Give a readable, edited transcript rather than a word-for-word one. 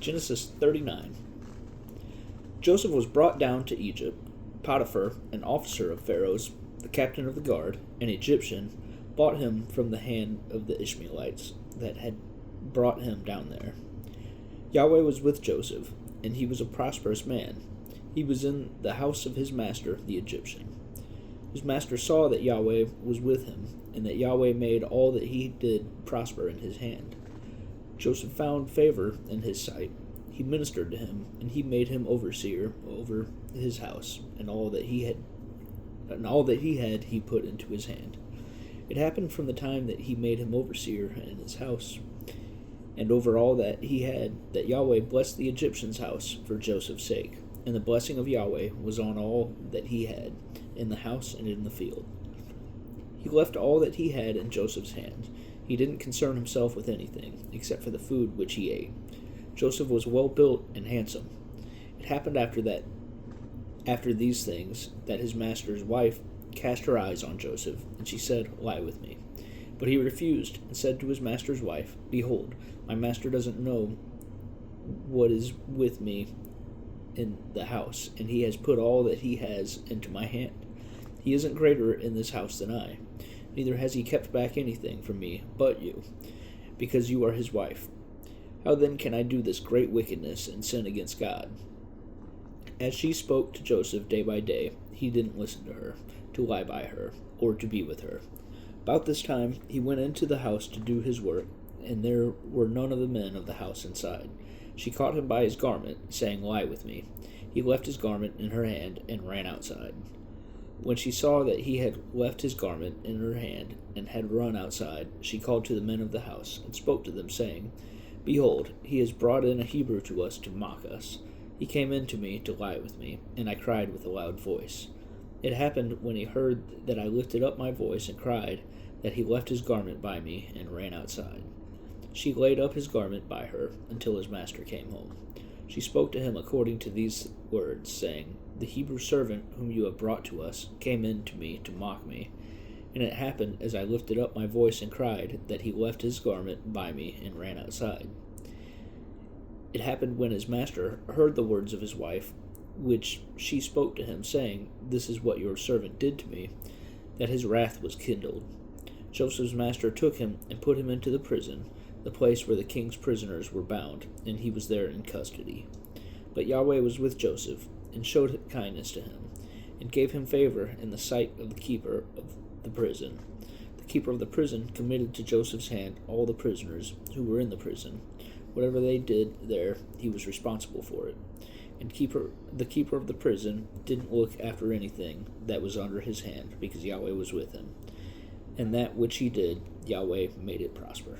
Genesis 39. Joseph was brought down to Egypt. Potiphar, an officer of Pharaoh's, the captain of the guard, an Egyptian, bought him from the hand of the Ishmaelites that had brought him down there. Yahweh was with Joseph, and he was a prosperous man. He was in the house of his master, the Egyptian. His master saw that Yahweh was with him, and that Yahweh made all that he did prosper in his hand. Joseph found favor in his sight. He ministered to him, and he made him overseer over his house, and all that he had he put into his hand. It happened from the time that he made him overseer in his house, and over all that he had, that Yahweh blessed the Egyptian's house for Joseph's sake, and the blessing of Yahweh was on all that he had, in the house and in the field. He left all that he had in Joseph's hand. He didn't concern himself with anything, except for the food which he ate. Joseph was well built and handsome. It happened after these things, that his master's wife cast her eyes on Joseph, and she said, "Lie with me." But he refused, and said to his master's wife, "Behold, my master doesn't know what is with me in the house, and he has put all that he has into my hand. He isn't greater in this house than I. Neither has he kept back anything from me but you, because you are his wife. How then can I do this great wickedness and sin against God?" As she spoke to Joseph day by day, he didn't listen to her, to lie by her, or to be with her. About this time he went into the house to do his work, and there were none of the men of the house inside. She caught him by his garment, saying, "Lie with me." He left his garment in her hand and ran outside. When she saw that he had left his garment in her hand and had run outside, she called to the men of the house and spoke to them, saying, "Behold, he has brought in a Hebrew to us to mock us. He came in to me to lie with me, and I cried with a loud voice. It happened when he heard that I lifted up my voice and cried, that he left his garment by me and ran outside." She laid up his garment by her until his master came home. She spoke to him according to these words, saying, "The Hebrew servant whom you have brought to us came in to me to mock me. And it happened, as I lifted up my voice and cried, that he left his garment by me and ran outside." It happened when his master heard the words of his wife, which she spoke to him, saying, "This is what your servant did to me," that his wrath was kindled. Joseph's master took him and put him into the prison, the place where the king's prisoners were bound, and he was there in custody. But Yahweh was with Joseph, and showed kindness to him, and gave him favor in the sight of the keeper of the prison. The keeper of the prison committed to Joseph's hand all the prisoners who were in the prison. Whatever they did there, he was responsible for it. And the keeper of the prison didn't look after anything that was under his hand, because Yahweh was with him. And that which he did, Yahweh made it prosper.